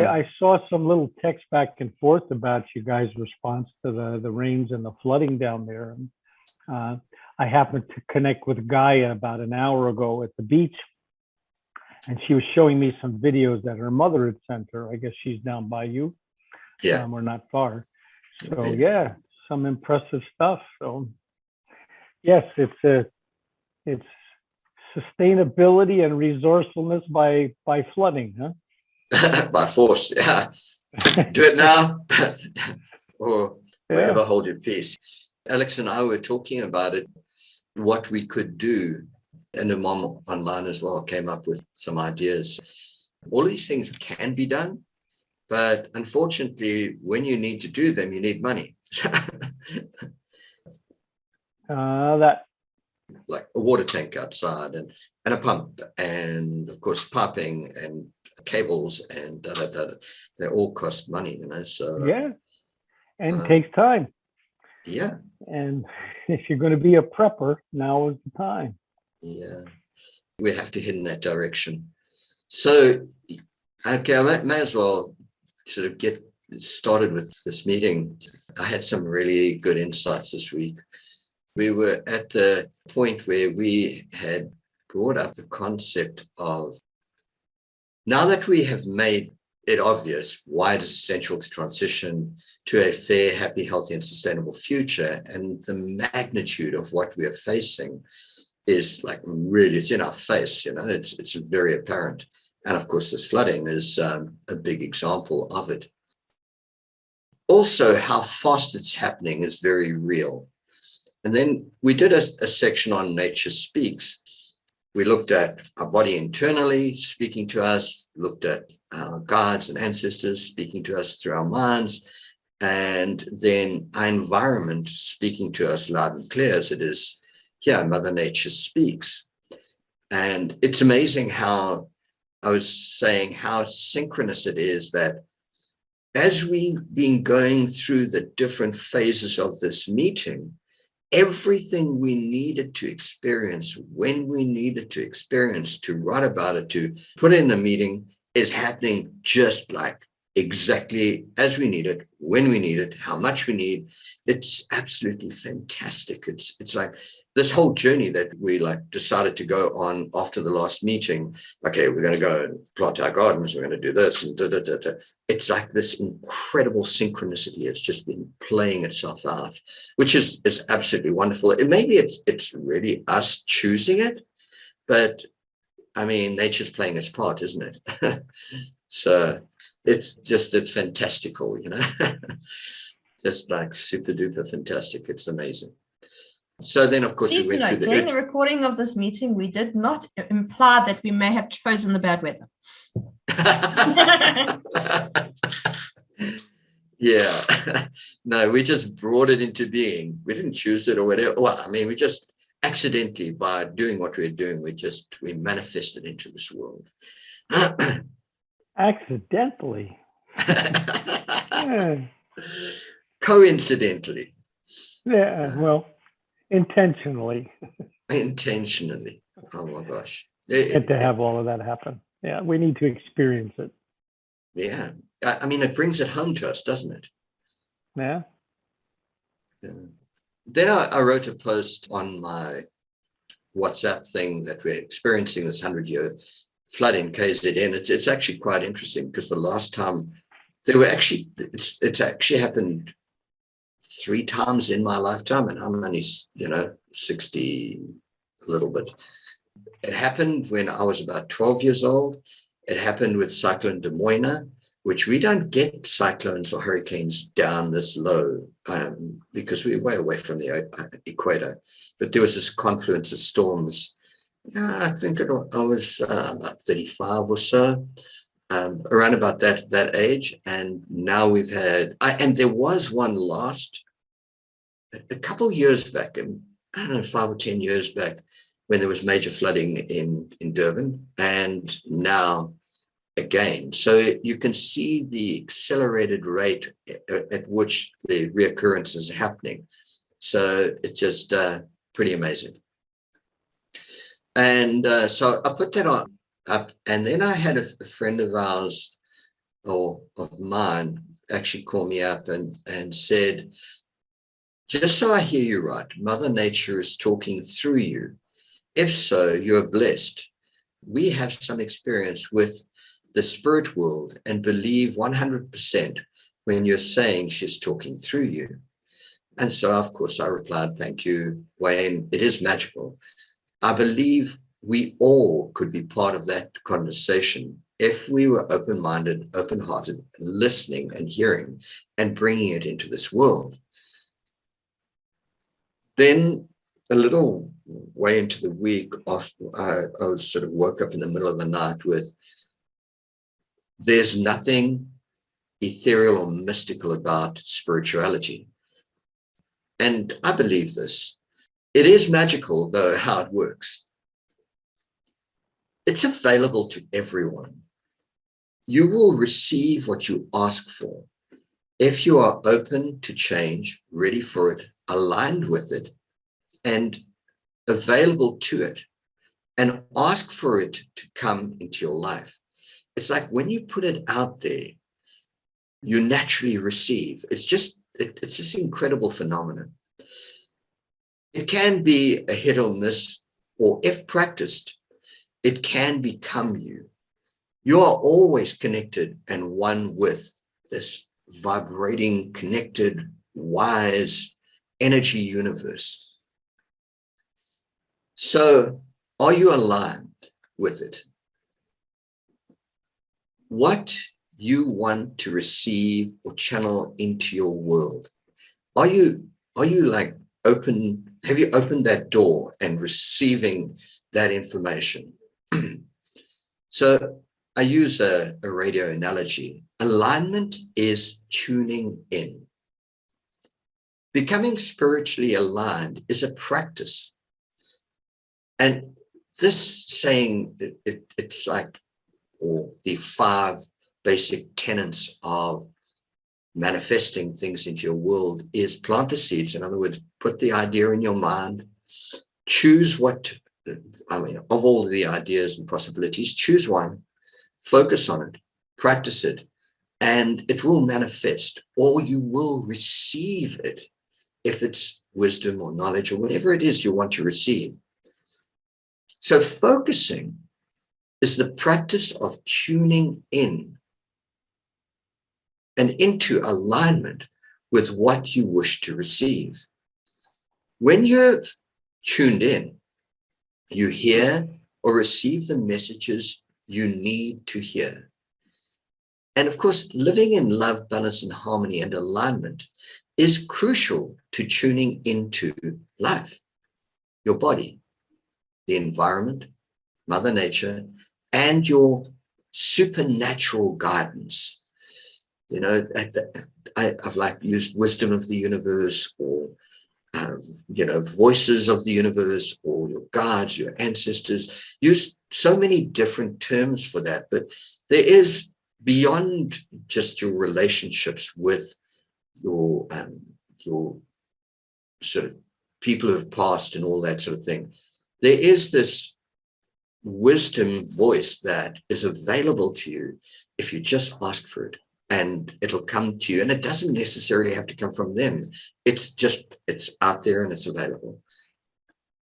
I saw some little text back and forth about you guys' response to the rains and the flooding down there. And I happened to connect with Gaia about an hour ago at the beach, and she was showing me some videos that her mother had sent her. I guess she's down by you. Yeah. We're not far. So yeah, some impressive stuff. So yes, it's sustainability and resourcefulness by flooding, huh? By force, yeah. Do it now or forever hold your peace. Alex and I were talking about it, what we could do, and the mom online as well came up with some ideas. All these things can be done, but unfortunately, when you need to do them, you need money. That like a water tank outside and a pump and of course piping and cables and they all cost money, so yeah, and takes time. Yeah. And if you're going to be a prepper, now is the time. Yeah, we have to head in that direction. So okay, I may as well sort of get started with this meeting. I had some really good insights this week. We were at the point where we had brought up the concept of, now that we have made it obvious why it is essential to transition to a fair, happy, healthy, and sustainable future, and the magnitude of what we are facing is like really, it's in our face, it's very apparent. And of course, this flooding is a big example of it. Also, how fast it's happening is very real. And then we did a section on Nature Speaks. We looked at our body internally speaking to us, looked at our guides and ancestors speaking to us through our minds, and then our environment speaking to us loud and clear as it is here, Mother Nature speaks. And it's amazing how, I was saying, how synchronous it is that as we've been going through the different phases of this meeting, everything we needed to experience when we needed to experience, to write about it, to put in the meeting, is happening just like exactly as we need it, when we need it, how much we need. It's absolutely fantastic. It's like this whole journey that we decided to go on after the last meeting. Okay, we're going to go and plant our gardens, we're going to do this and It's like this incredible synchronicity. It's just been playing itself out, which is absolutely wonderful. Maybe it's really us choosing it, but I mean, nature's playing its part, isn't it? So it's fantastical, just like super duper fantastic. It's amazing. So then, of course, Please note, during the recording of this meeting, we did not imply that we may have chosen the bad weather. Yeah. No, we just brought it into being. We didn't choose it or whatever. Well, I mean, we just accidentally, by doing what we're doing, we manifested into this world. Accidentally. Yeah. Coincidentally. Yeah, well, intentionally. Intentionally. Oh my gosh. And to have all of that happen. Yeah, we need to experience it. Yeah. I mean, it brings it home to us, doesn't it? Yeah. Yeah. Then I wrote a post on my WhatsApp thing that we're experiencing this 100-year flood in KZN. It's actually quite interesting because the last time it's actually happened 3 times in my lifetime, and I'm only 60 a little bit. It happened when I was about 12 years old. It happened with Cyclone Des Moines, which we don't get cyclones or hurricanes down this low because we're way away from the equator. But there was this confluence of storms. I think I was about 35 or so, around about that age. And now we've had, and there was one a couple of years back, I don't know, 5 or 10 years back, when there was major flooding in Durban, and now again. So you can see the accelerated rate at which the reoccurrence is happening. So it's just pretty amazing. And so I put that up, and then I had a friend of ours or of mine actually called me up and said, just so I hear you right, Mother Nature is talking through you. If so, you're blessed. We have some experience with the spirit world and believe 100% when you're saying she's talking through you. And so, of course, I replied, thank you, Wayne. It is magical. I believe we all could be part of that conversation if we were open-minded, open-hearted, listening and hearing and bringing it into this world. Then a little way into the week, I was sort of woke up in the middle of the night with, there's nothing ethereal or mystical about spirituality. And I believe this. It is magical, though, how it works. It's available to everyone. You will receive what you ask for. If you are open to change, ready for it, aligned with it, and available to it, and ask for it to come into your life. It's like when you put it out there, you naturally receive. It's just incredible phenomenon. It can be a hit or miss, or if practiced, it can become you. You are always connected and one with this vibrating, connected, wise energy universe. So, are you aligned with it? What you want to receive or channel into your world? Are you like open? Have you opened that door and receiving that information? So I use a radio analogy. Alignment is tuning in. Becoming spiritually aligned is a practice. And this saying, it's like, or the 5 basic tenets of manifesting things into your world is plant the seeds. In other words, put the idea in your mind, choose what, of all of the ideas and possibilities, choose one, focus on it, practice it, and it will manifest, or you will receive it if it's wisdom or knowledge or whatever it is you want to receive. So focusing is the practice of tuning in and into alignment with what you wish to receive. When you're tuned in, you hear or receive the messages you need to hear. And of course, living in love, balance, and harmony and alignment is crucial to tuning into life, your body, the environment, Mother Nature, and your supernatural guidance. You know, I've like used wisdom of the universe, or voices of the universe, or your guides, your ancestors. Use so many different terms for that, but there is, beyond just your relationships with your sort of people who have passed and all that sort of thing, there is this wisdom voice that is available to you if you just ask for it, and it'll come to you. And it doesn't necessarily have to come from them. It's out there and it's available.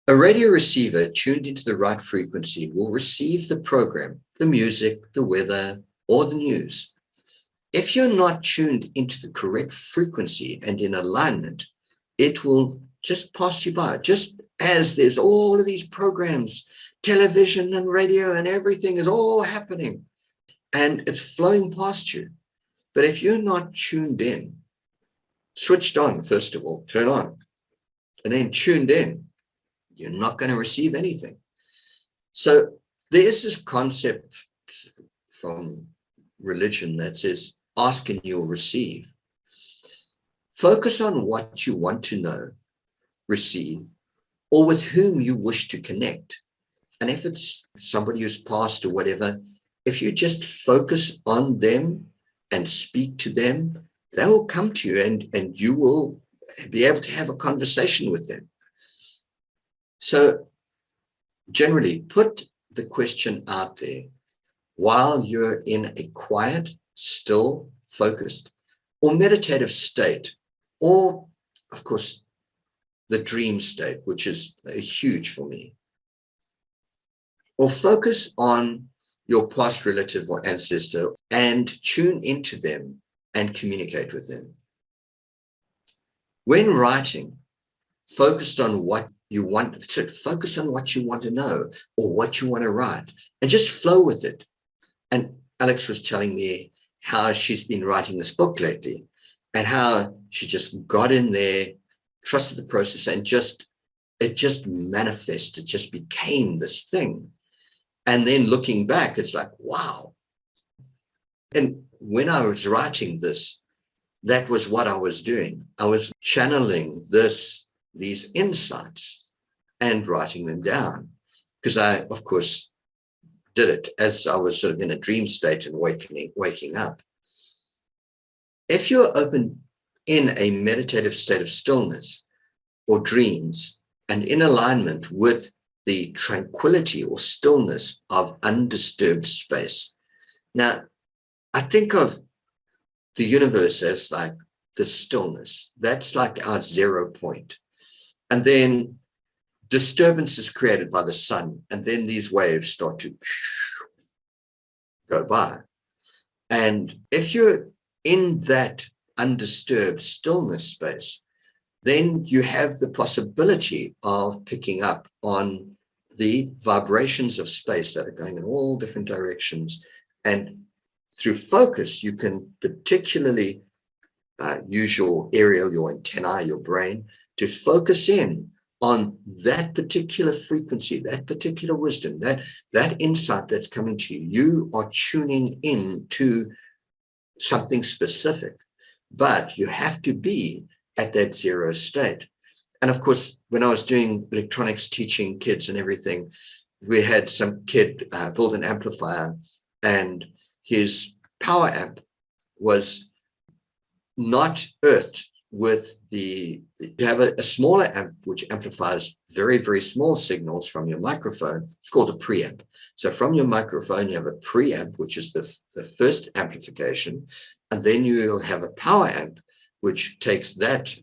A radio receiver tuned into the right frequency will receive the program, the music, the weather, or the news. If you're not tuned into the correct frequency and in alignment, it will just pass you by. Just as there's all of these programs, television and radio and everything is all happening, and it's flowing past you. But if you're not tuned in, switched on, first of all, turn on, and then tuned in, you're not going to receive anything. So there's this concept from religion that says, ask and you'll receive. Focus on what you want to know, receive, or with whom you wish to connect. And if it's somebody who's passed or whatever, if you just focus on them and speak to them, they will come to you, and you will be able to have a conversation with them. So generally, put the question out there while you're in a quiet still, focused, or meditative state, or, of course, the dream state, which is huge for me. Or focus on your past relative or ancestor and tune into them and communicate with them. When writing, focus on what you want, so focus on what you want to know or what you want to write, and just flow with it. And Alex was telling me how she's been writing this book lately and how she just got in there, trusted the process, and it just manifested, it just became this thing. And then looking back, it's like, wow. And when I was writing this, that was what I was doing. I was channeling these insights and writing them down, because I, of course, did it as I was sort of in a dream state and waking up. If you're open in a meditative state of stillness or dreams and in alignment with the tranquility or stillness of undisturbed space. Now, I think of the universe as like the stillness. That's like our 0 point. And then disturbance is created by the sun. And then these waves start to go by. And if you're in that undisturbed stillness space, then you have the possibility of picking up on the vibrations of space that are going in all different directions. And through focus, you can particularly use your aerial, your antennae, your brain, to focus in on that particular frequency, that particular wisdom, that insight that's coming to you. You are tuning in to something specific, but you have to be at that 0 state. And of course, when I was doing electronics, teaching kids and everything, we had some kid build an amplifier, and his power amp was not earthed with you have a smaller amp which amplifies very, very small signals from your microphone. It's called a preamp. So from your microphone, you have a preamp, which is the first amplification. And then you'll have a power amp, which takes that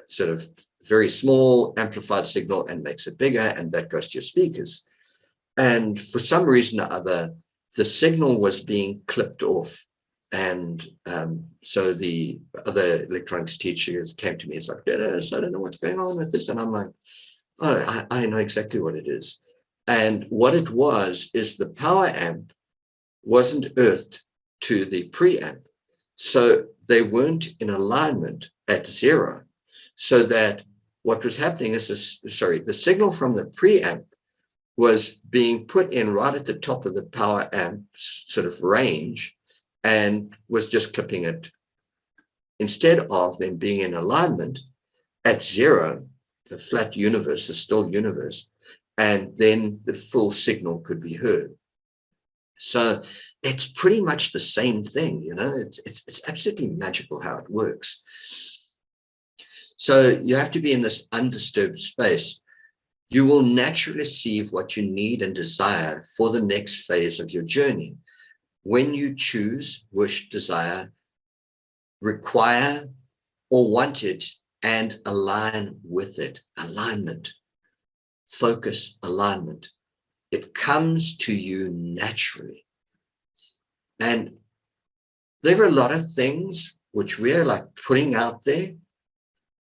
sort of very small amplified signal and makes it bigger, and that goes to your speakers. And for some reason or other, the signal was being clipped off. And so the other electronics teachers came to me. It's like, Dennis, I don't know what's going on with this. And I'm like, oh, I know exactly what it is. And what it was is the power amp wasn't earthed to the preamp. So they weren't in alignment at 0. So that what was happening is, the signal from the preamp was being put in right at the top of the power amp's sort of range, and was just clipping it, instead of them being in alignment at 0, the flat universe, the still universe, and then the full signal could be heard. So it's pretty much the same thing, you know, it's absolutely magical how it works. So you have to be in this undisturbed space. You will naturally receive what you need and desire for the next phase of your journey. When you choose, wish, desire, require, or want it, and align with it. Alignment, focus, alignment. It comes to you naturally. And there are a lot of things which we're like putting out there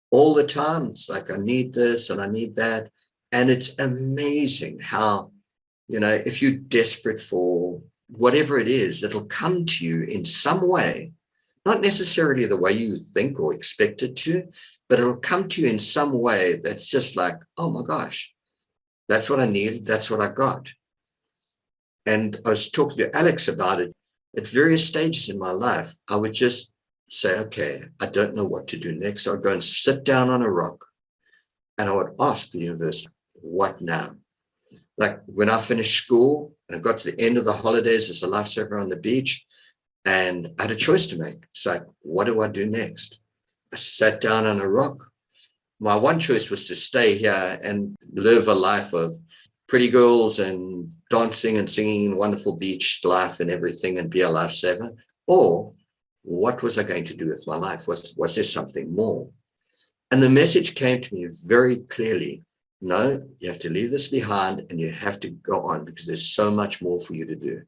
all the time. It's like, I need this and I need that. And it's amazing how, you know, if you're desperate for whatever it is, it'll come to you in some way, not necessarily the way you think or expect it to, but it'll come to you in some way that's just like, oh my gosh, that's what I needed, that's what I got. And I was talking to Alex about it. At various stages in my life, I would just say, okay, I don't know what to do next. I'd go and sit down on a rock and I would ask the universe, what now? Like when I finished school and I got to the end of the holidays as a lifesaver on the beach, and I had a choice to make. It's like, what do I do next? I sat down on a rock. My one choice was to stay here and live a life of pretty girls and dancing and singing, wonderful beach life and everything, and be a lifesaver. Or what was I going to do with my life? Was there something more? And the message came to me very clearly. No, you have to leave this behind and you have to go on because there's so much more for you to do.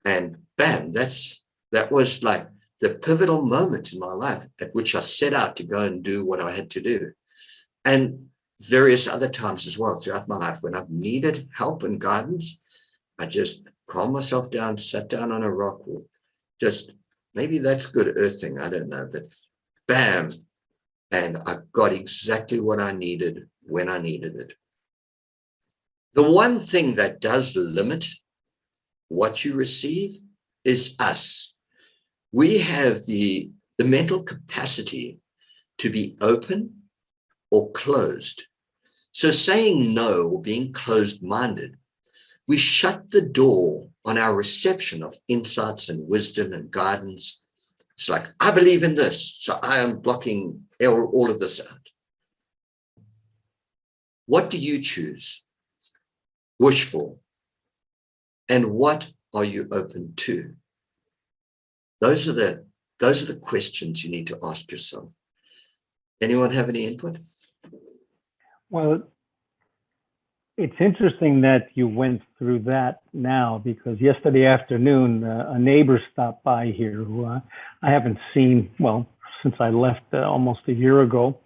And bam, that was like the pivotal moment in my life at which I set out to go and do what I had to do. And various other times as well throughout my life when I've needed help and guidance, I just calmed myself down, sat down on a rock, or just maybe that's good earthing, I don't know, but bam, and I got exactly what I needed when I needed it. The one thing that does limit what you receive is us. We have the mental capacity to be open or closed. So saying no or being closed-minded, we shut the door on our reception of insights and wisdom and guidance. It's like, I believe in this, so I am blocking all of this out. What do you choose? Wish for? And what are you open to? Those are the questions you need to ask yourself. Anyone have any input? Well, it's interesting that you went through that now, because yesterday afternoon, a neighbor stopped by here who I haven't seen, well, since I left almost a year ago.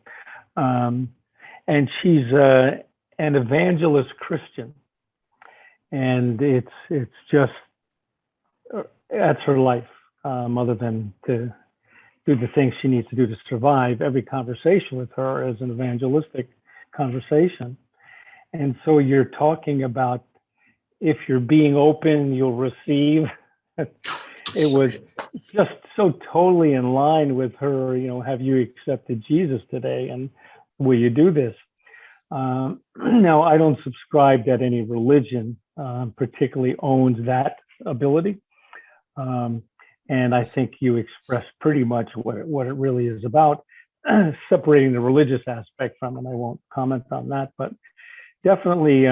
And she's an evangelist Christian. And it's just, that's her life, other than to do the things she needs to do to survive. Every conversation with her is an evangelistic conversation. And so you're talking about if you're being open, you'll receive. It was just so totally in line with her, have you accepted Jesus today? And will you do this? Now, I don't subscribe that any religion particularly owns that ability. And I think you expressed pretty much what it really is about, separating the religious aspect from it. I won't comment on that, but definitely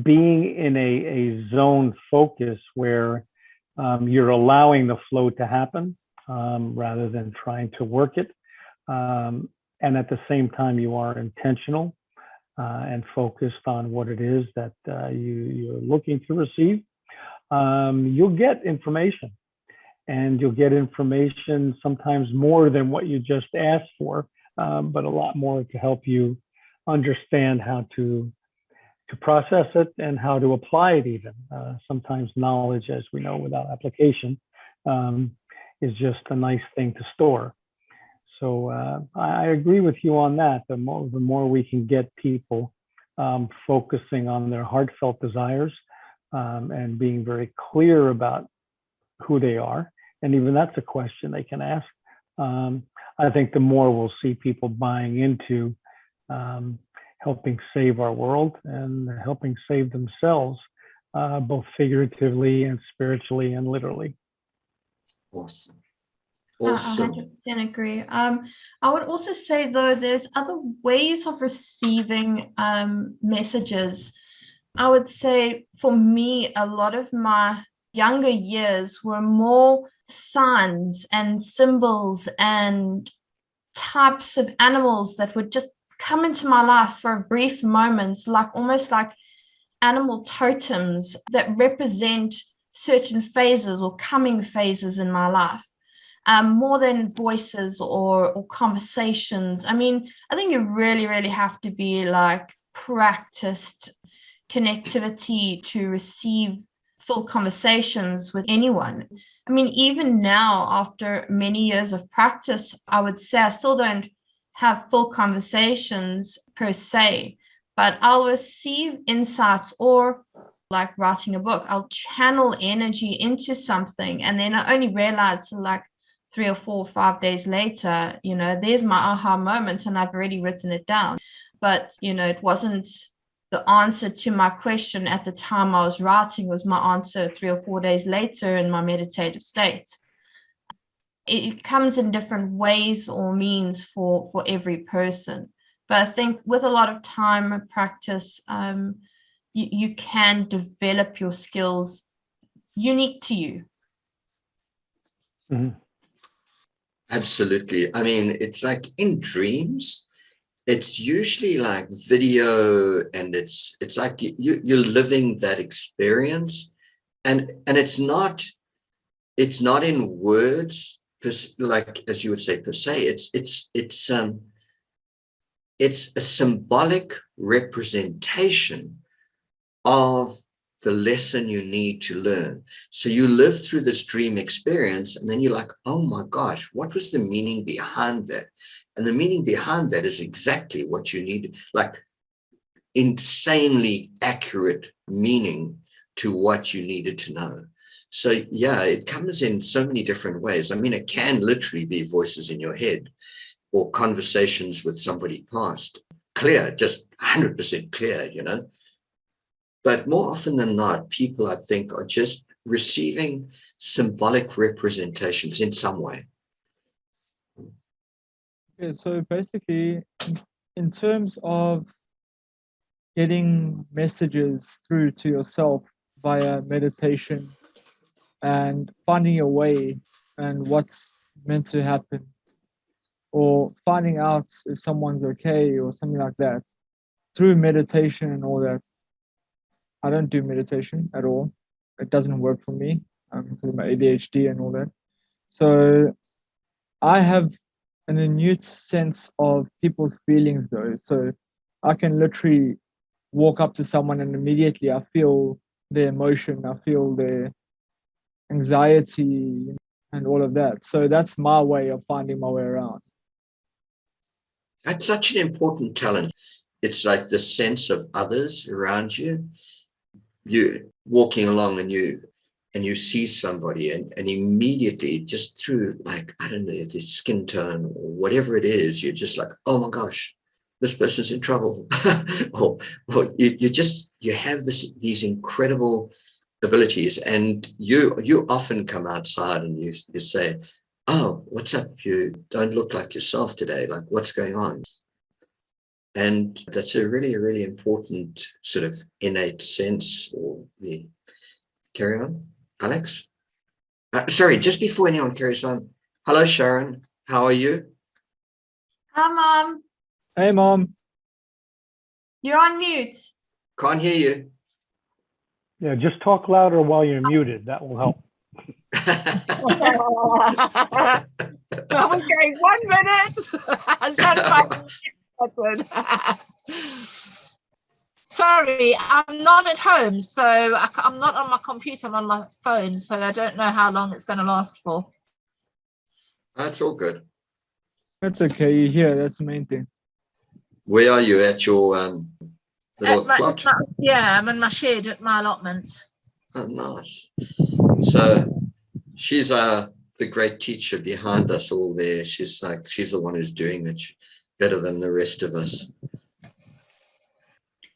being in a zone focus where you're allowing the flow to happen rather than trying to work it. And at the same time, you are intentional and focused on what it is that you're looking to receive. You'll get information, and you'll get information sometimes more than what you just asked for, but a lot more to help you understand how to process it and how to apply it even. Sometimes knowledge, as we know, without application is just a nice thing to store. So I agree with you on that. The more we can get people focusing on their heartfelt desires and being very clear about who they are, and even that's a question they can ask. I think the more we'll see people buying into helping save our world and helping save themselves, both figuratively and spiritually and literally. Awesome. I 100% agree. I would also say, though, there's other ways of receiving messages. I would say for me, a lot of my younger years were more signs and symbols and types of animals that would just come into my life for a brief moment, almost like animal totems that represent certain phases or coming phases in my life. More than voices or conversations. I mean, I think you really, really have to be practiced connectivity to receive full conversations with anyone. I mean, even now, after many years of practice, I would say I still don't have full conversations per se, but I'll receive insights, or like writing a book, I'll channel energy into something, and then I only realize 3 or 4 or 5 days later, there's my aha moment and I've already written it down. But, it wasn't the answer to my question at the time I was writing, was my answer 3 or 4 days later in my meditative state. It comes in different ways or means for every person. But I think with a lot of time and practice, you can develop your skills unique to you. Mhm. Absolutely. I mean, it's like in dreams, it's usually like video, and it's like you're living that experience, and it's not in words, like as you would say per se. It's a symbolic representation of the lesson you need to learn. So you live through this dream experience, and then you're like, oh my gosh, what was the meaning behind that? And the meaning behind that is exactly what you need, like insanely accurate meaning to what you needed to know. So yeah, it comes in so many different ways. I mean, it can literally be voices in your head or conversations with somebody past, clear, just 100% clear, you know. But more often than not, people, I think, are just receiving symbolic representations in some way. Okay, so basically, in terms of getting messages through to yourself via meditation and finding your way and what's meant to happen, or finding out if someone's okay or something like that through meditation and all that. I don't do meditation at all. It doesn't work for me because of my ADHD and all that. So I have an innate sense of people's feelings though. So I can literally walk up to someone and immediately I feel their emotion, I feel their anxiety and all of that. So that's my way of finding my way around. That's such an important talent. It's like the sense of others around you. You're walking along and you see somebody, and immediately, just through, like, I don't know, the skin tone or whatever it is, you're just like, oh my gosh, this person's in trouble. or you have these incredible abilities, and you often come outside and you say, oh, what's up? You don't look like yourself today. Like, what's going on? And that's a really, really important sort of innate sense. Or the carry on, Alex. Sorry, just before anyone carries on. Hello, Sharon. How are you? Hi, Mom. Hey, Mom. You're on mute. Can't hear you. Yeah, just talk louder while you're muted. That will help. Okay, 1 minute. I was trying to find the Sorry, I'm not at home, so I'm not on my computer, I'm on my phone, so I don't know how long it's going to last for. That's all good. That's okay. You're here. That's the main thing. Where are you at your little plot? Yeah, I'm in my shed at my allotment. Oh, nice. So she's the great teacher behind us all there. She's the one who's doing it better than the rest of us.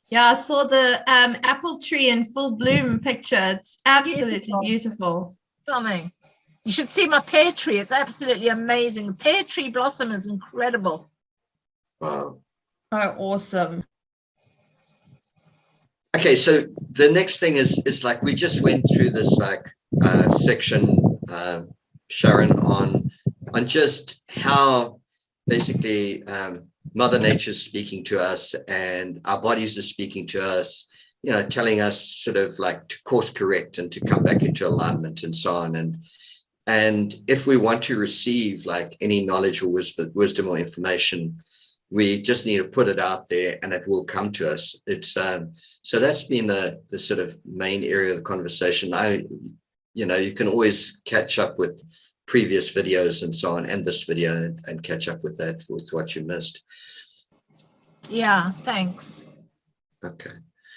Yeah, I saw the apple tree in full bloom picture. It's absolutely beautiful. Stunning. You should see my pear tree. It's absolutely amazing. The pear tree blossom is incredible. Wow. Oh, awesome. Okay, so the next thing is like, we just went through this like section, Sharon, on just how basically Mother Nature's speaking to us and our bodies are speaking to us, you know, telling us sort of like to course correct and to come back into alignment and so on. And if we want to receive like any knowledge or wisdom or information, we just need to put it out there and it will come to us. It's so that's been the sort of main area of the conversation. You can always catch up with previous videos and so on, and this video, and catch up with that, with what you missed. Yeah, thanks. Okay.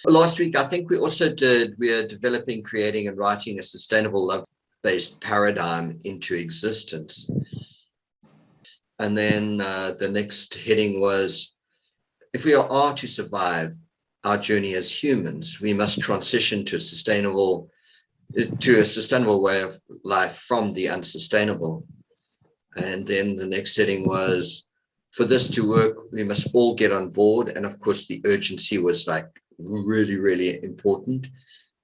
Last week, I think we are developing, creating, and writing a sustainable love-based paradigm into existence. And then the next heading was, if we are to survive our journey as humans, we must transition to a sustainable way of life from the unsustainable. And then the next heading was, for this to work, we must all get on board. And of course, the urgency was like really, really important.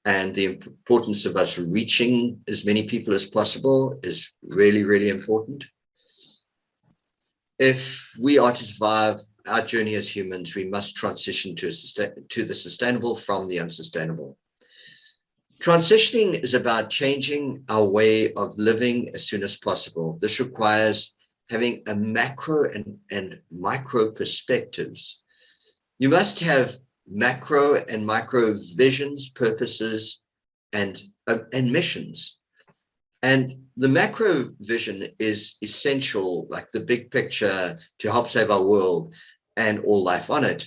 and the importance of us reaching as many people as possible is really, really important. If we are to survive our journey as humans, we must transition to the sustainable from the unsustainable. Transitioning is about changing our way of living as soon as possible. This requires having a macro and micro perspectives. You must have macro and micro visions, purposes, and missions. And the macro vision is essential, like the big picture to help save our world and all life on it.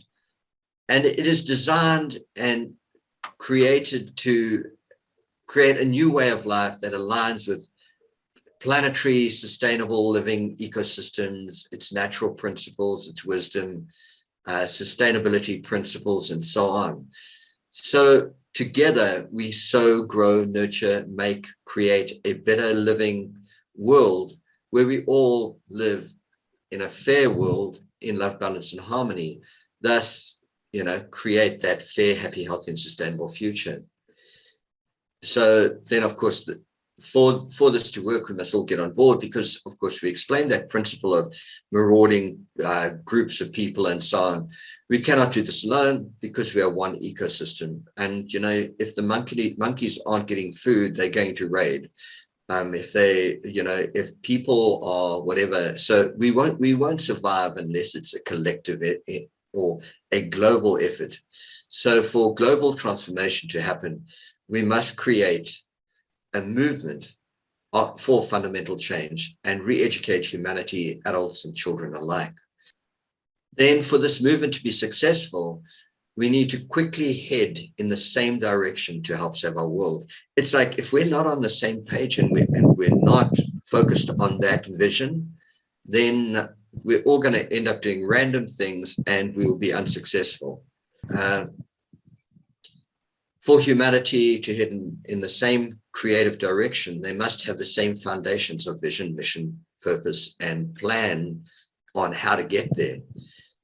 And it is designed and created to create a new way of life that aligns with planetary, sustainable living ecosystems, its natural principles, its wisdom, sustainability principles, and so on. So together we sow, grow, nurture, make, create a better living world where we all live in a fair world in love, balance, and harmony. Thus, create that fair, happy, healthy, and sustainable future. So then, of course, for this to work, we must all get on board, because, of course, we explained that principle of marauding groups of people and so on. We cannot do this alone, because we are one ecosystem. And, if the monkeys aren't getting food, they're going to raid. If people are whatever, so we won't survive unless it's a collective or a global effort. So for global transformation to happen, we must create a movement for fundamental change and re-educate humanity, adults and children alike. Then for this movement to be successful, we need to quickly head in the same direction to help save our world. It's like if we're not on the same page and we're not focused on that vision, then we're all going to end up doing random things and we will be unsuccessful. For humanity to head in the same creative direction, they must have the same foundations of vision, mission, purpose, and plan on how to get there.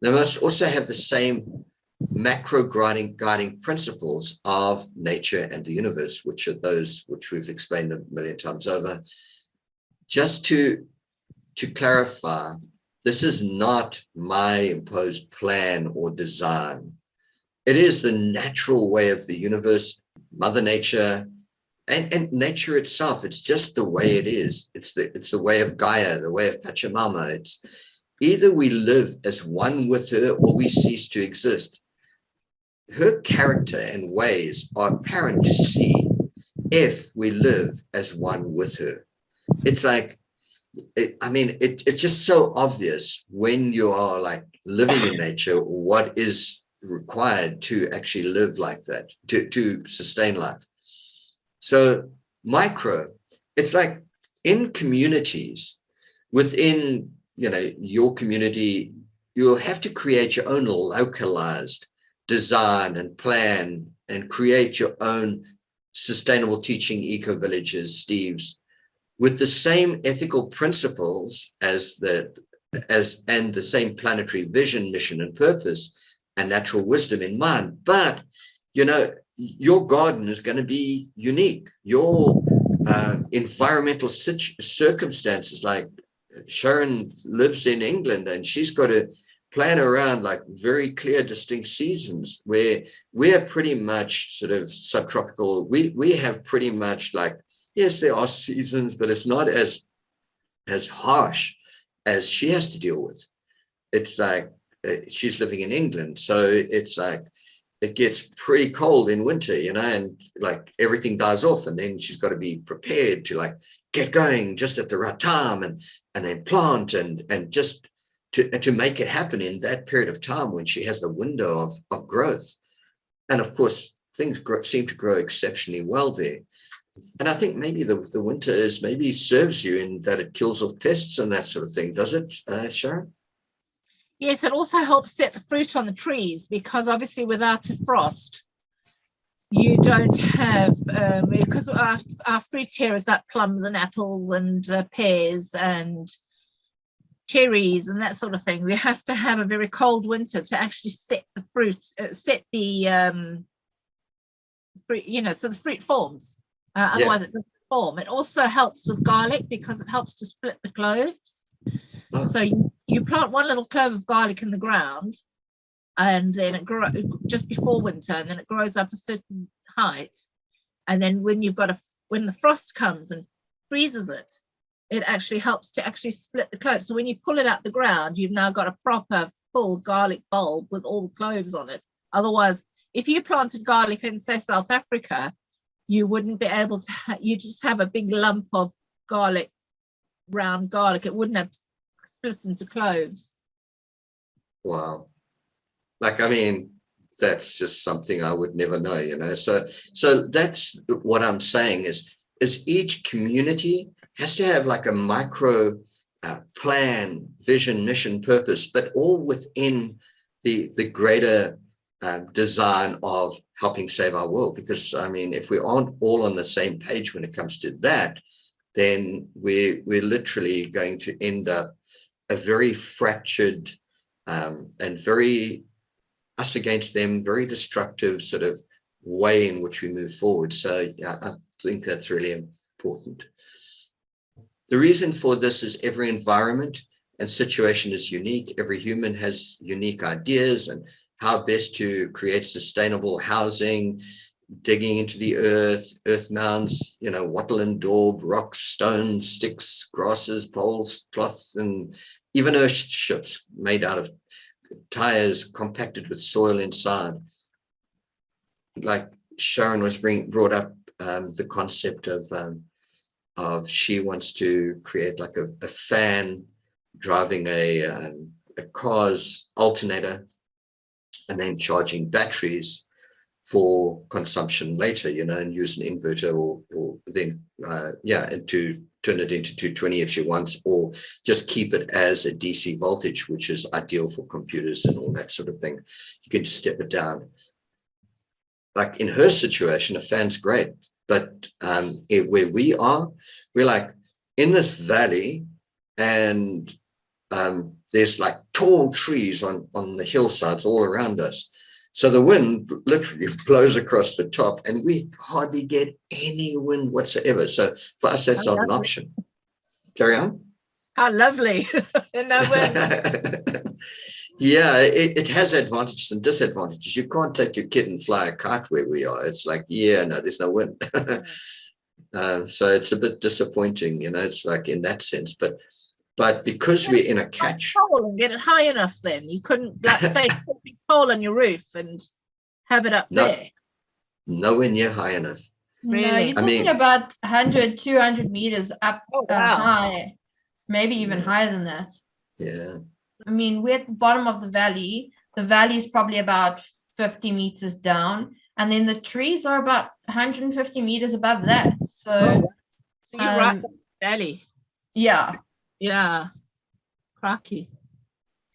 They must also have the same macro guiding principles of nature and the universe, which are those which we've explained a million times over. Just to clarify, this is not my imposed plan or design. It is the natural way of the universe, Mother Nature, and nature itself. It's just the way it is. It's the way of Gaia, the way of Pachamama. It's either we live as one with her or we cease to exist. Her character and ways are apparent to see if we live as one with her. It's like, it's just so obvious when you are like living in nature, what is required to actually live like that, to sustain life. So micro, it's like in communities, within your community, you'll have to create your own localized design and plan and create your own sustainable teaching eco-villages, Steve's, with the same ethical principles and the same planetary vision, mission, and purpose and natural wisdom in mind. But your garden is going to be unique. Your environmental circumstances, like Sharon lives in England and she's got to plan around like very clear, distinct seasons, where we are pretty much sort of subtropical. We have pretty much like, yes, there are seasons, but it's not as harsh as she has to deal with. It's like she's living in England, so it's like it gets pretty cold in winter, and like everything dies off, and then she's got to be prepared to like get going just at the right time and then plant and just to make it happen in that period of time when she has the window of growth. And of course, things seem to grow exceptionally well there. And I think maybe the winter maybe serves you in that it kills off pests and that sort of thing. Does it, Sharon? Yes, it also helps set the fruit on the trees, because obviously without a frost, you don't have, because our fruit here is like plums and apples and pears and cherries and that sort of thing. We have to have a very cold winter to actually set the fruit, set the fruit, so the fruit forms. Otherwise it doesn't form. It also helps with garlic because it helps to split the cloves. So you plant one little clove of garlic in the ground, and then it grows just before winter, and then it grows up a certain height. And then when when the frost comes and freezes it, it actually helps to actually split the cloves. So when you pull it out the ground, you've now got a proper full garlic bulb with all the cloves on it. Otherwise, if you planted garlic in, say, South Africa, you wouldn't be able to, you just have a big lump of garlic, round garlic. It wouldn't have split into cloves. Wow. Like, I mean, that's just something I would never know, So that's what I'm saying is each community has to have like a micro plan, vision, mission, purpose, but all within the greater design of helping save our world. Because I mean, if we aren't all on the same page when it comes to that, then we're literally going to end up a very fractured and very us against them, very destructive sort of way in which we move forward. So yeah, I think that's really important. The reason for this is every environment and situation is unique. Every human has unique ideas and how best to create sustainable housing, digging into the earth mounds, wattle and daub, rocks, stones, sticks, grasses, poles, cloths, and even earthships made out of tires compacted with soil inside. Like Sharon was brought up the concept of she wants to create like a fan driving a car's alternator and then charging batteries for consumption later, and use an inverter or then and to turn it into 220 if she wants, or just keep it as a DC voltage, which is ideal for computers and all that sort of thing. You can just step it down. Like in her situation, a fan's great, but where we are, we're like in this valley, and there's like tall trees on the hillsides all around us. So the wind literally blows across the top, and we hardly get any wind whatsoever. So for us, that's not an option. Carry on. How lovely. No wind. Yeah, it has advantages and disadvantages. You can't take your kid and fly a kite where we are. It's like, no, there's no wind. So it's a bit disappointing, it's like in that sense. But because we're in a catch, and get it high enough, then you couldn't, say, put a big pole on your roof and have it up there. Nowhere near high enough. No, Really? you're talking about 100, 200 meters up wow. high, maybe even higher than that. Yeah. I mean, we're at the bottom of the valley. The valley is probably about 50 meters down, and then the trees are about 150 meters above that. So you're right in the valley. Yeah. Yeah. Cracky.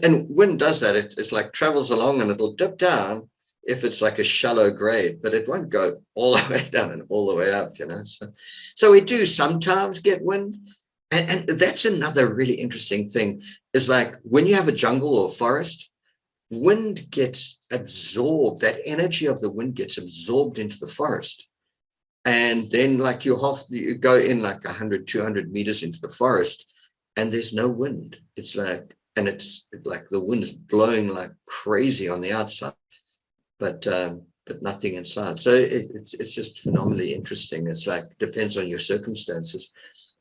And wind does that. It's like travels along and it'll dip down if it's like a shallow grade, but it won't go all the way down and all the way up, So we do sometimes get wind. And that's another really interesting thing is like when you have a jungle or forest, wind gets absorbed. That energy of the wind gets absorbed into the forest. And then like you go in like 100, 200 meters into the forest and there's no wind. It's like, and it's like the wind's blowing like crazy on the outside, but nothing inside. So it's just phenomenally interesting. It's like, depends on your circumstances.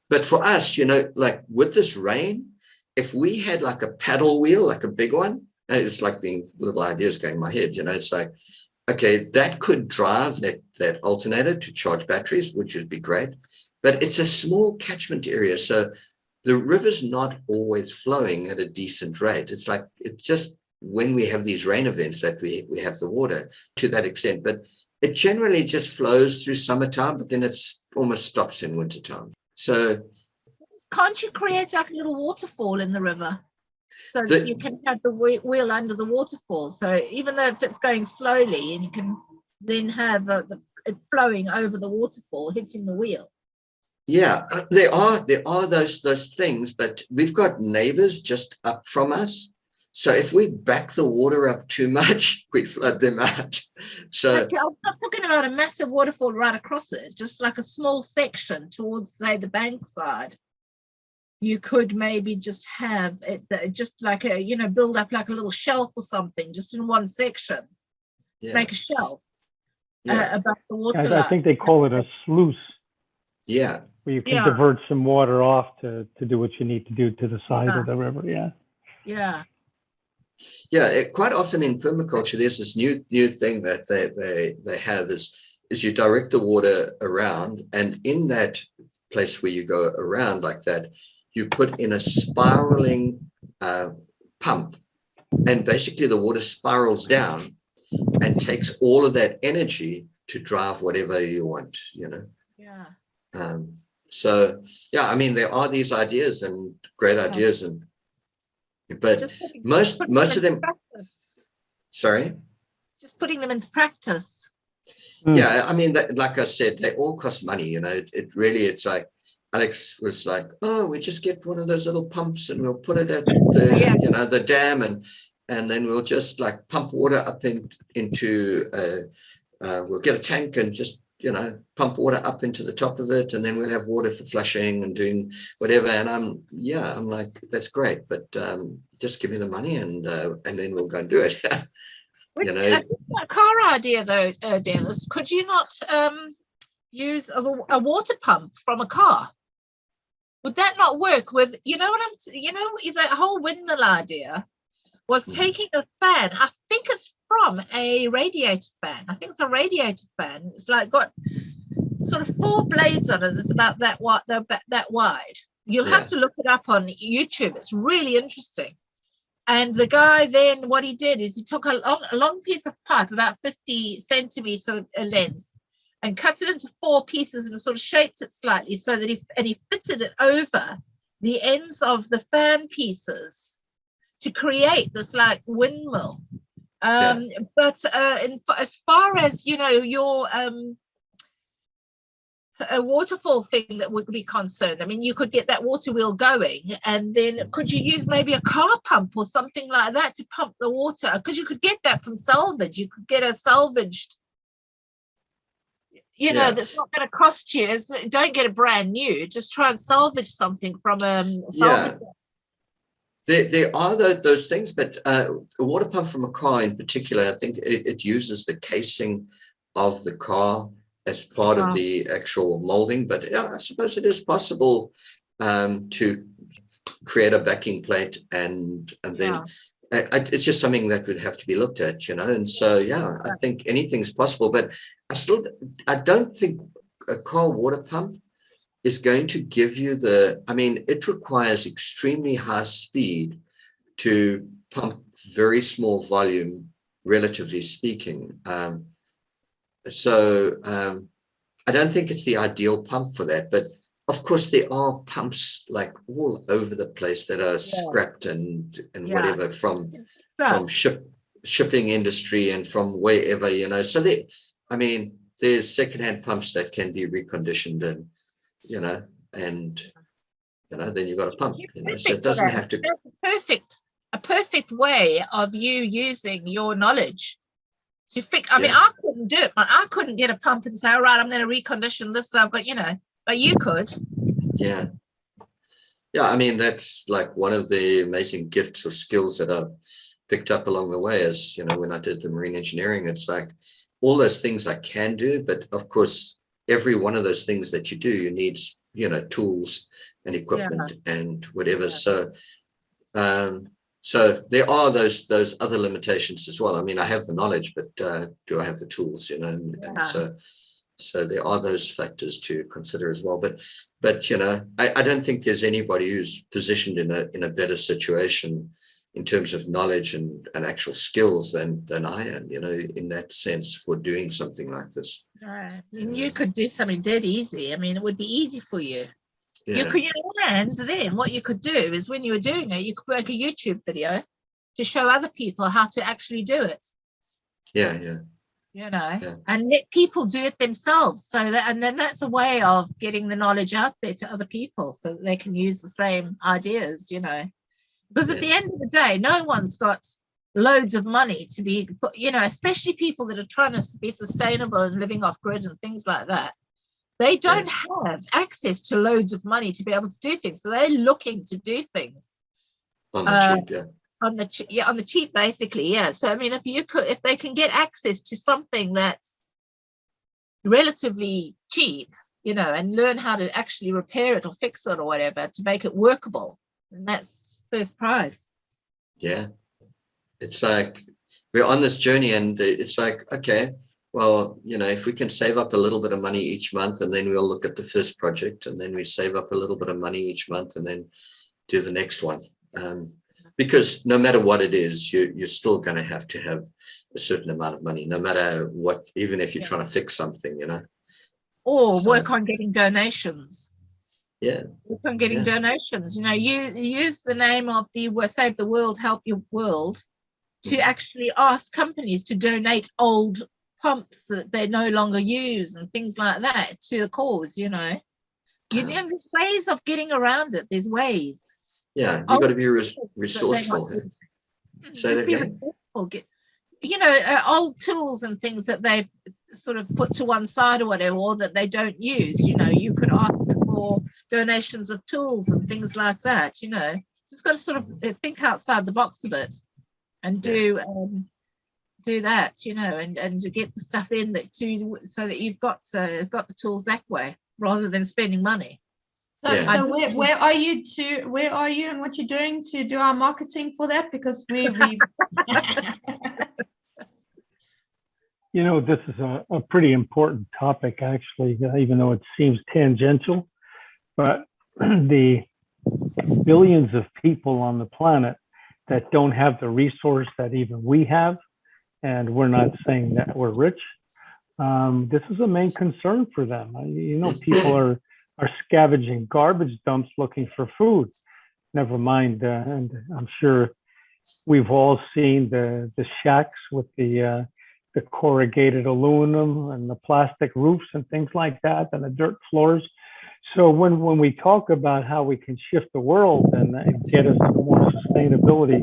But for us, like with this rain, if we had like a paddle wheel, like a big one, it's like being little ideas going in my head, it's like, okay, that could drive that alternator to charge batteries, which would be great, but it's a small catchment area. So the river's not always flowing at a decent rate. It's like, it's just when we have these rain events that we have the water to that extent, but it generally just flows through summertime, but then it's almost stops in wintertime. So can't you create like a little waterfall in the river so that you can have the wheel under the waterfall? So even though if it's going slowly, and you can then have it flowing over the waterfall, hitting the wheel. Yeah, there are those things, but we've got neighbors just up from us So if we back the water up too much, we'd flood them out. So Okay, I'm not talking about a massive waterfall right across it, just like a small section towards, say, the bank side. You could maybe just have it just like a, you know, build up like a little shelf or something, just in one section. yeah, Make a shelf yeah, above the water I line. think they call it a sluice, yeah. where you can Yeah. divert some water off to do what you need to do to the side Yeah. of the river. Yeah. Yeah. Yeah, quite often in permaculture, there's this new thing that they have is you direct the water around, and in that place where you go around like that, you put in a spiraling pump, and basically the water spirals down and takes all of that energy to drive whatever you want, you know. Yeah. So yeah, I mean, there are these ideas and great ideas, and but Just most putting of into them, practice. sorry. Just putting them into practice. Yeah, I mean, like I said, they all cost money, you know. It really, it's like Alex was like, oh, we just get one of those little pumps and we'll put it at the, Yeah. you know, the dam, and then we'll just like pump water up into we'll get a tank and just, you know, pump water up into the top of it, and then we'll have water for flushing and doing whatever. And I'm like, that's great, but just give me the money and then we'll go and do it. Which, You know, I think that car idea though, Dennis, could you not use a water pump from a car? Would that not work with, you know what is that whole windmill idea was taking a fan. I think it's from a radiator fan. I think it's a radiator fan. It's like got sort of 4 blades on it. It's about that wide. You'll have to look it up on YouTube. It's really interesting. And the guy then, what he did is he took a long piece of pipe, about 50 centimeters length, and cut it into 4 pieces and sort of shaped it slightly so that he fitted it over the ends of the fan pieces to create this like windmill. But as far as, you know, your a waterfall thing that would be concerned, I mean, you could get that water wheel going, and then could you use maybe a car pump or something like that to pump the water? Because you could get that from salvage. You could get a salvaged, you know, that's not going to cost you. Don't get a brand new. Just try and salvage something from salvage. There are those things, but a water pump from a car in particular, I think it uses the casing of the car as part of the actual molding. But yeah, I suppose it is possible to create a backing plate, and then it's just something that would have to be looked at, you know. And so yeah, I think anything's possible, but I don't think a car water pump is going to give you I mean, it requires extremely high speed to pump very small volume, relatively speaking. So I don't think it's the ideal pump for that, but of course there are pumps like all over the place that are scrapped and whatever from shipping industry and from wherever, you know. So I mean, there's secondhand pumps that can be reconditioned, and you know, and you know, then you've got a pump, you know, so it doesn't have to. That's a perfect way of you using your knowledge to fix. I mean, I couldn't do it, but I couldn't get a pump and say, all right, I'm going to recondition this. I've got, you know, but you could. Yeah. I mean, that's like one of the amazing gifts or skills that I've picked up along the way. Is, you know, when I did the marine engineering, it's like all those things I can do, but of course, every one of those things that you do, you need, you know, tools and equipment and whatever. So so there are those other limitations as well. I mean, I have the knowledge, but do I have the tools, you know? And so there are those factors to consider as well. But you know, I don't think there's anybody who's positioned in a better situation in terms of knowledge and actual skills than I am, you know, in that sense, for doing something like this. Right. And you could do something dead easy. I mean, it would be easy for you. Yeah. You could, and then what you could do is when you were doing it, you could make a YouTube video to show other people how to actually do it. Yeah. You know, and let people do it themselves. So that, and then that's a way of getting the knowledge out there to other people so that they can use the same ideas, you know. Because at the end of the day, no one's got loads of money to be put, especially people that are trying to be sustainable and living off grid and things like that. They don't have access to loads of money to be able to do things. So they're looking to do things on the cheap, on the cheap, basically. So I mean, if they can get access to something that's relatively cheap, and learn how to actually repair it or fix it or whatever to make it workable, then that's first prize. It's like we're on this journey, and it's like, okay, well, if we can save up a little bit of money each month, and then we'll look at the first project, and then we save up a little bit of money each month, and then do the next one. Because no matter what it is, you're still going to have a certain amount of money, no matter what, even if you're trying to fix something, Or work on getting donations. Work on getting donations. You use the name of the Save the World, Help Your World to actually ask companies to donate old pumps that they no longer use and things like that to the cause, there's ways of getting around it. There's ways. You've got to be resourceful. Just be resourceful. Old tools and things that they've sort of put to one side or whatever, or that they don't use, you could ask for donations of tools and things like that. Just got to sort of think outside the box a bit and do that, and to get the stuff in so that you've got the tools that way rather than spending money. So where are you and what you're doing to do our marketing for that? Because we this is a pretty important topic, actually, even though it seems tangential. But the billions of people on the planet that don't have the resource that even we have, and we're not saying that we're rich, this is a main concern for them. People are scavenging garbage dumps looking for food. Never mind, and I'm sure we've all seen the shacks with the corrugated aluminum and the plastic roofs and things like that, and the dirt floors. So when we talk about how we can shift the world and get us to more sustainability,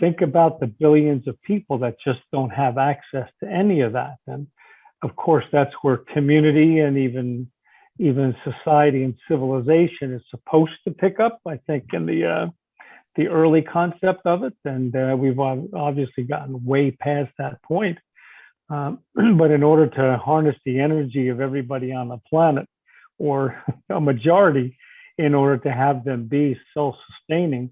think about the billions of people that just don't have access to any of that. And of course, that's where community and even society and civilization is supposed to pick up, I think, in the early concept of it. And we've obviously gotten way past that point. But in order to harness the energy of everybody on the planet, or a majority, in order to have them be self-sustaining,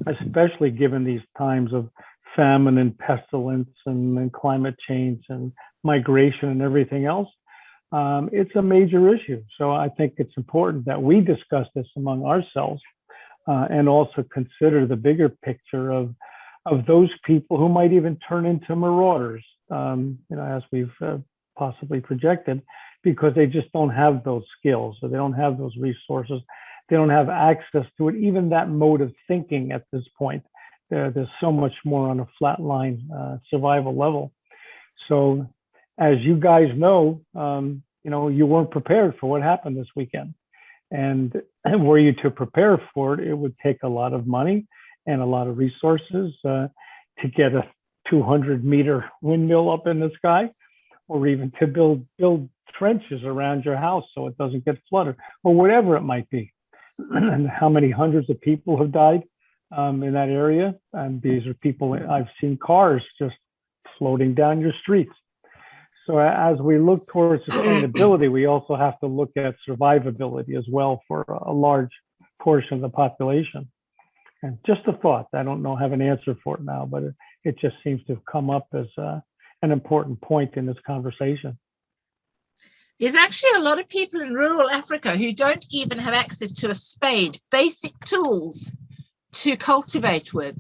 especially given these times of famine and pestilence and climate change and migration and everything else, it's a major issue. So I think it's important that we discuss this among ourselves, and also consider the bigger picture of those people who might even turn into marauders, as we've possibly projected, because they just don't have those skills, or they don't have those resources. They don't have access to it, even that mode of thinking at this point. There's so much more on a flatline survival level. So as you guys know, you weren't prepared for what happened this weekend. And were you to prepare for it, it would take a lot of money and a lot of resources to get a 200-meter windmill up in the sky, or even to build trenches around your house so it doesn't get flooded, or whatever it might be. And how many hundreds of people have died in that area? And these are people, I've seen cars just floating down your streets. So as we look towards sustainability, we also have to look at survivability as well for a large portion of the population. And just a thought, I don't have an answer for it now, but it just seems to have come up as an important point in this conversation. There's actually a lot of people in rural Africa who don't even have access to a spade, basic tools to cultivate with.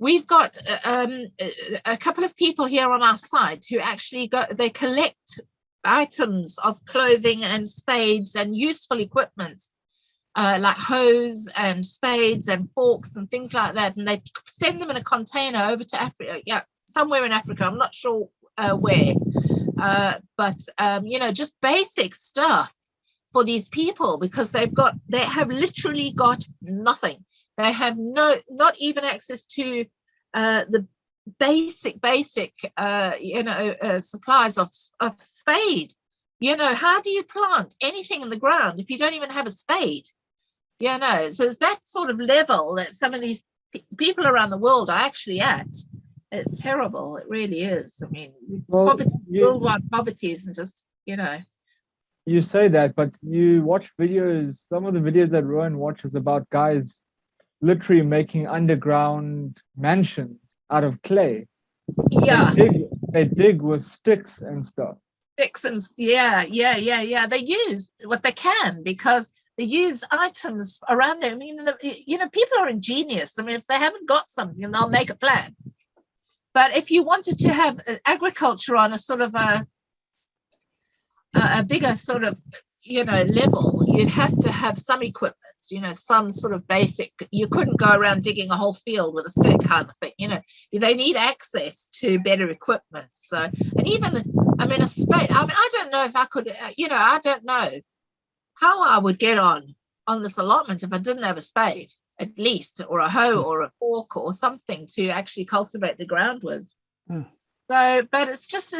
We've got a couple of people here on our site who actually they collect items of clothing and spades and useful equipment, like hoes and spades and forks and things like that, and they send them in a container over to Africa, somewhere in Africa, I'm not sure where, but just basic stuff for these people, because they have literally got nothing. They have not even access to the basic supplies of spade. How do you plant anything in the ground if you don't even have a spade? So it's that sort of level that some of these people around the world are actually at. It's terrible. It really is. I mean, worldwide poverty isn't just, You say that, but you watch videos, some of the videos that Rowan watches about guys literally making underground mansions out of clay. Yeah. They dig with sticks and stuff. Sticks and yeah. They use what they can because they use items around them. I mean, people are ingenious. I mean, if they haven't got something, they'll make a plan. But if you wanted to have agriculture on a sort of a bigger sort of, level, you'd have to have some equipment, some sort of basic. You couldn't go around digging a whole field with a stick kind of thing. They need access to better equipment. So, and even, a spade. I don't know if I could, I don't know how I would get on this allotment if I didn't have a spade, at least, or a hoe or a fork or something to actually cultivate the ground with. So, but it's just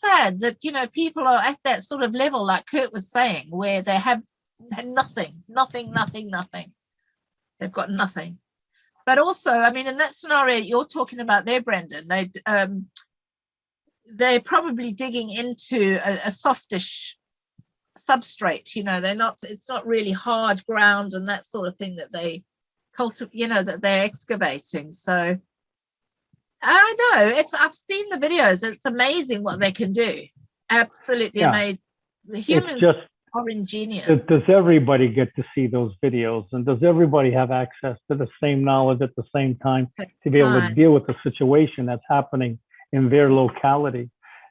sad that, people are at that sort of level, like Kurt was saying, where they have nothing. They've got nothing. But also, in that scenario you're talking about there, Brendan, they're probably digging into a softish substrate. It's not really hard ground and that sort of thing that they cultivate, that they're excavating. So I know I've seen the videos. It's amazing what they can do. Absolutely amazing. The humans are ingenious. Does everybody get to see those videos? And does everybody have access to the same knowledge at the same time to be able to deal with the situation that's happening in their locality?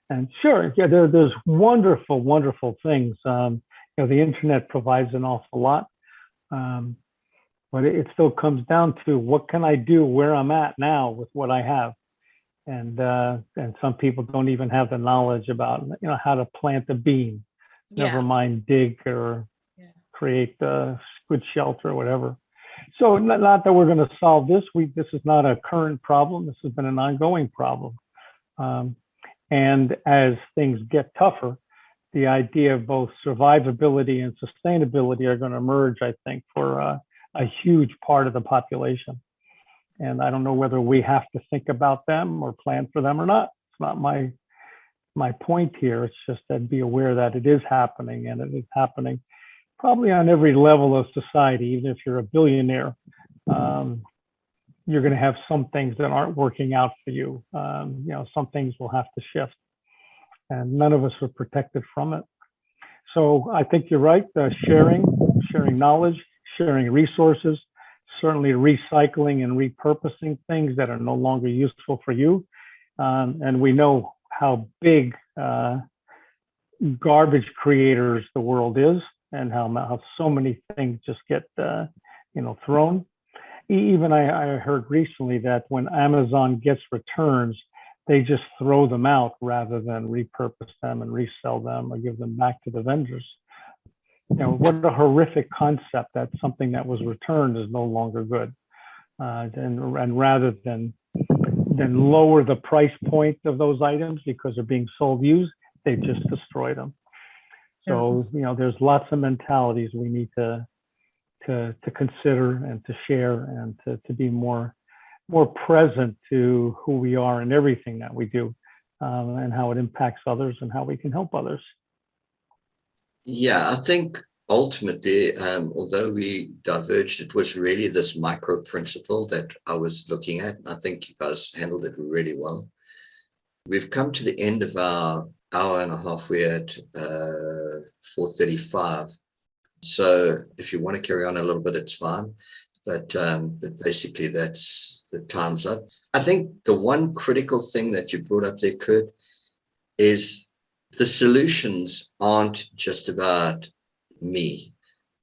And sure, there's wonderful, wonderful things. The internet provides an awful lot. But it still comes down to what can I do where I'm at now with what I have. And some people don't even have the knowledge about, how to plant a bean, never mind dig or create a good shelter or whatever. So not that we're going to solve this. This is not a current problem. This has been an ongoing problem. And as things get tougher, the idea of both survivability and sustainability are going to emerge, I think, for a huge part of the population. And I don't know whether we have to think about them or plan for them or not. It's not my point here. It's just that be aware that it is happening, and it is happening probably on every level of society. Even if you're a billionaire, you're going to have some things that aren't working out for you. Some things will have to shift, and none of us are protected from it. So I think you're right. Sharing knowledge, sharing resources, certainly recycling and repurposing things that are no longer useful for you. And we know how big garbage creators the world is, and how so many things just get thrown. Even I heard recently that when Amazon gets returns, they just throw them out rather than repurpose them and resell them or give them back to the vendors. What a horrific concept that something that was returned is no longer good. And rather than lower the price point of those items because they're being sold used, they just destroy them. So, there's lots of mentalities we need to consider and to share and to be more present to who we are in everything that we do, and how it impacts others and how we can help others. Yeah, I think ultimately, although we diverged, it was really this micro principle that I was looking at. And I think you guys handled it really well. We've come to the end of our hour and a half. We're at 4:35. So if you want to carry on a little bit, it's fine. But basically, that's the time's up. I think the one critical thing that you brought up there, Kurt, is the solutions aren't just about me.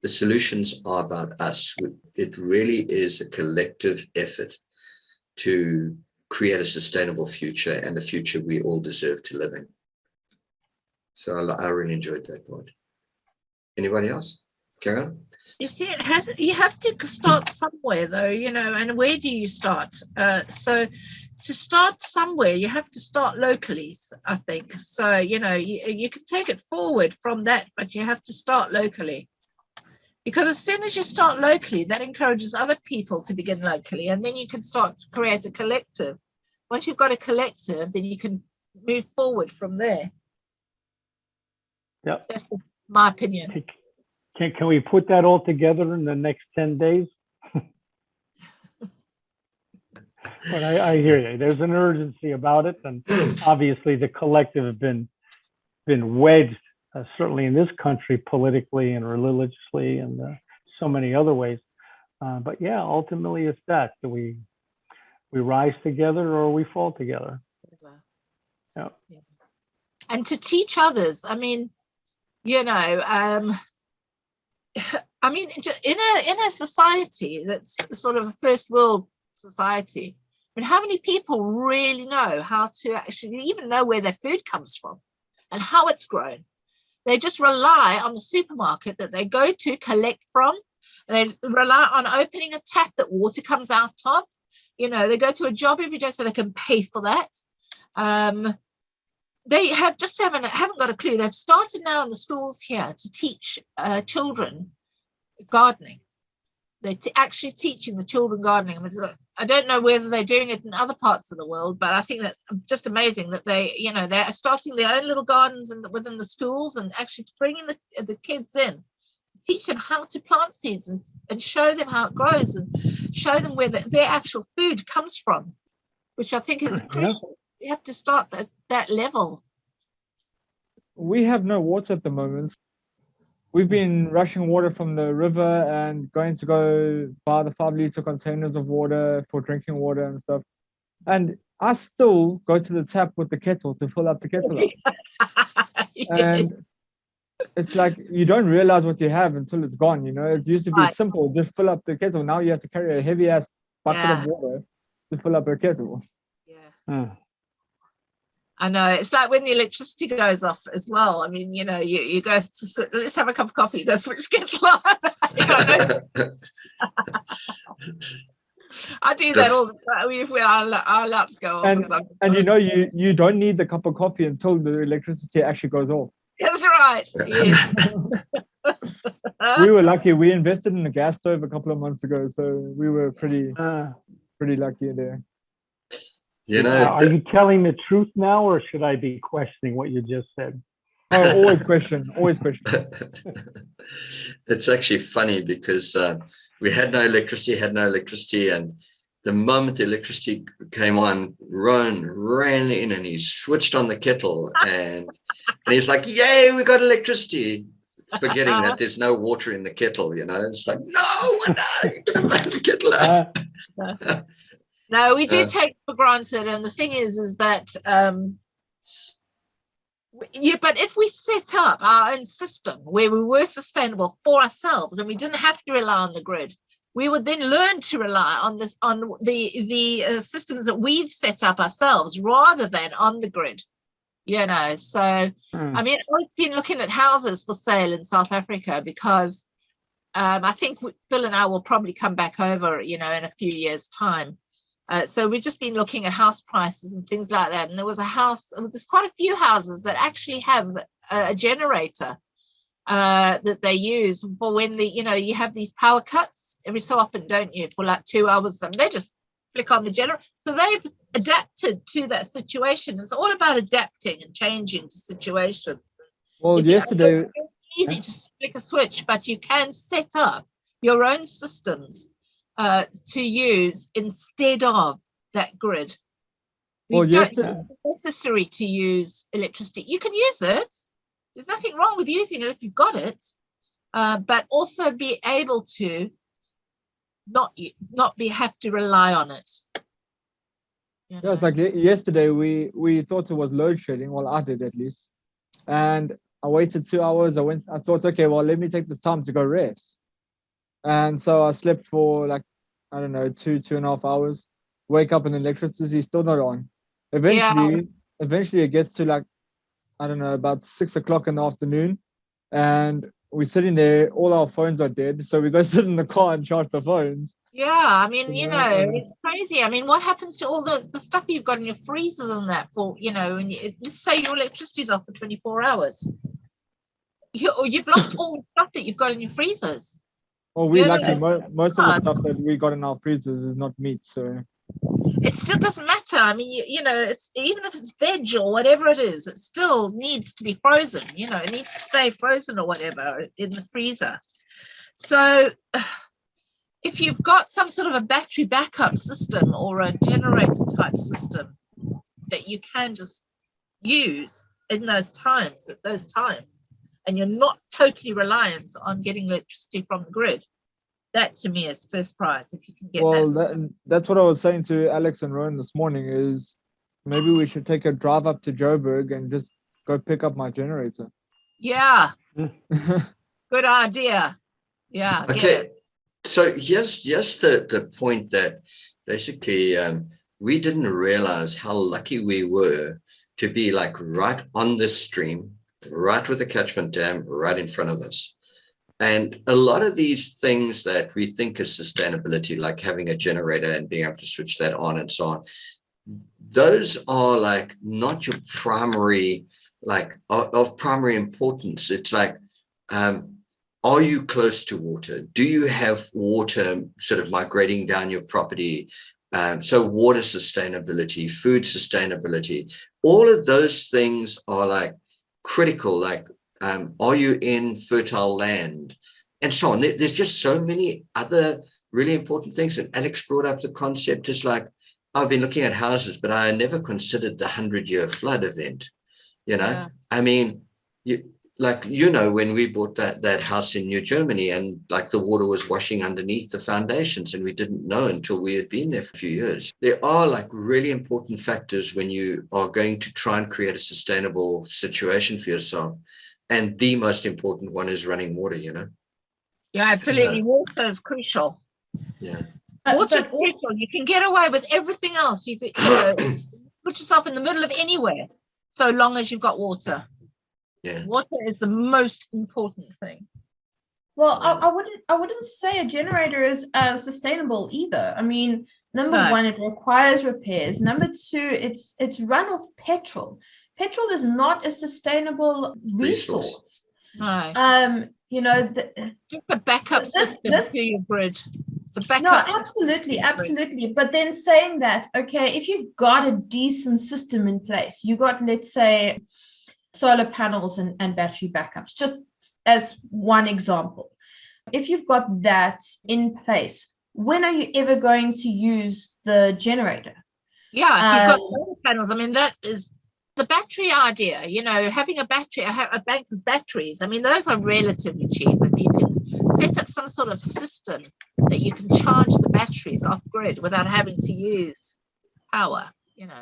The solutions are about us. It really is a collective effort to create a sustainable future, and a future we all deserve to live in. So I really enjoyed that part. Anybody else? Karen? You see, you have to start somewhere though, and where do you start? So to start somewhere, you have to start locally, I think. So, you can take it forward from that, but you have to start locally. Because as soon as you start locally, that encourages other people to begin locally, and then you can start to create a collective. Once you've got a collective, then you can move forward from there. Yep. That's my opinion. Can we put that all together in the next 10 days? But I hear you. There's an urgency about it, and obviously the collective have been wedged, certainly in this country, politically and religiously, and so many other ways. But yeah, ultimately it's that. Do we rise together or we fall together? Yeah. And to teach others. I mean, in a society that's sort of a first world society, I mean, how many people really know how to actually even know where their food comes from and how it's grown? They just rely on the supermarket that they go to collect from. They rely on opening a tap that water comes out of. They go to a job every day so they can pay for that. They haven't got a clue. They've started now in the schools here to teach children gardening. They're actually teaching the children gardening. I don't know whether they're doing it in other parts of the world, but I think that's just amazing that they're starting their own little gardens within the schools, and actually bringing the kids in to teach them how to plant seeds and show them how it grows and show them where their actual food comes from, which I think is crucial. You have to start at that level. We have no water at the moment. We've been rushing water from the river and going to go buy the 5-liter containers of water for drinking water and stuff. And I still go to the tap with the kettle to fill up the kettle up. Yes. And it's like you don't realize what you have until it's gone. It used to be simple, just fill up the kettle. Now you have to carry a heavy ass bucket of water to fill up a kettle. Yeah. I know, it's like when the electricity goes off as well. I mean, you go to, let's have a cup of coffee, you go switch kettle on. I do that all the time. Our lights go off. And you don't need the cup of coffee until the electricity actually goes off. That's right. Yeah. We were lucky. We invested in a gas stove a couple of months ago, so we were pretty lucky there. Are you telling the truth now, or should I be questioning what you just said? Oh, always question. It's actually funny because we had no electricity, and the moment the electricity came on, Ron ran in and he switched on the kettle, and he's like, "Yay, we got electricity!" Forgetting that there's no water in the kettle. It's like, no, you gotta make the kettle out. No, we do take for granted, and the thing is that but if we set up our own system where we were sustainable for ourselves and we didn't have to rely on the grid, we would then learn to rely on the systems that we've set up ourselves rather than on the grid. So I mean, I've been looking at houses for sale in South Africa because I think Phil and I will probably come back over, in a few years' time. So we've just been looking at house prices and things like that. And there's quite a few houses that actually have a generator that they use for when you have these power cuts every so often, don't you? For like 2 hours, and they just flick on the generator. So they've adapted to that situation. It's all about adapting and changing to situations. Well, yesterday, it's easy to flick a switch, but you can set up your own systems to use instead of that grid. It's necessary to use electricity. You can use it. There's nothing wrong with using it if you've got it, but also be able to not have to rely on it. Yeah, it's like yesterday we thought it was load shedding. Well, I did at least, and I waited 2 hours. I thought, okay, well, let me take this time to go rest. And so I slept for like, I don't know, 2.5 hours. Wake up and the electricity is still not on. Eventually it gets to like, I don't know, about 6 o'clock in the afternoon. And we're sitting there, all our phones are dead, so we go sit in the car and charge the phones. Yeah, I mean, Yeah. it's crazy. I mean, what happens to all the stuff you've got in your freezers and that for, and let's say your electricity's off for 24 hours. You've lost all the stuff that you've got in your freezers. Well, we Yeah, lucky. Most of the hard. stuff that we got in our freezers is not meat, so It still doesn't matter. I mean, it's even if it's veg or whatever it is, it still needs to be frozen. It needs to stay frozen or whatever in the freezer. So if you've got some sort of a battery backup system or a generator type system that you can just use in those times, and you're not totally reliant on getting electricity from the grid, that to me is first prize. If you can get that's what I was saying to Alex and Rowan this morning, is maybe we should take a drive up to Joburg and just go pick up my generator. Yeah. Good idea. Yeah. Okay. So here's the point that basically we didn't realize how lucky we were to be like right on this stream, right with the catchment dam, right in front of us. And a lot of these things that we think is sustainability, like having a generator and being able to switch that on and so on, those are like not your primary, like of primary importance. It's like, are you close to water? Do you have water sort of migrating down your property? So water sustainability, food sustainability, all of those things are like critical, like are you in fertile land and so on. There's just so many other really important things. And Alex brought up the concept is like, I've been looking at houses, but I never considered the 100-year flood event. Yeah. I mean, when we bought that house in New Germany and like the water was washing underneath the foundations and we didn't know until we had been there for a few years. There are like really important factors when you are going to try and create a sustainable situation for yourself. And the most important one is running water, Yeah, absolutely. So, water is crucial. Yeah. Water is crucial. You can get away with everything else. You could, put yourself in the middle of anywhere so long as you've got water. Yeah. Water is the most important thing. Well, I wouldn't say a generator is sustainable either. I mean, number one, it requires repairs. Number two, it's run off petrol. Petrol is not a sustainable resource. No. Just a backup system to your grid. It's a backup. No, absolutely. But then saying that, okay, if you've got a decent system in place, you got, let's say, solar panels and battery backups, just as one example. If you've got that in place, when are you ever going to use the generator? Yeah, if you've got solar panels, I mean, that is the battery idea, having a bank of batteries. I mean, those are relatively cheap. If you can set up some sort of system that you can charge the batteries off grid without having to use power, then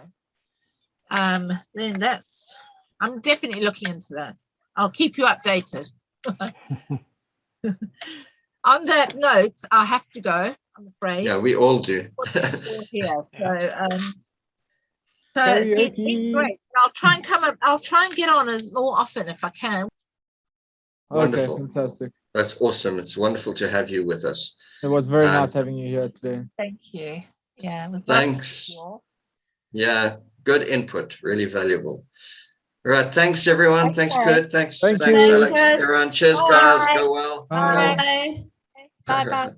I'm definitely looking into that. I'll keep you updated. On that note, I have to go, I'm afraid. Yeah, we all do. So it's been great. I'll try and get on as more often if I can. Wonderful. Okay, fantastic. That's awesome. It's wonderful to have you with us. It was very nice having you here today. Thank you. Yeah, it was Thanks. Nice. Yeah, good input, really valuable. All right, thanks everyone. Okay. Thanks, Kurt. Thanks, Thank Alex. you. Everyone, cheers, guys. Go well. Bye. Bye.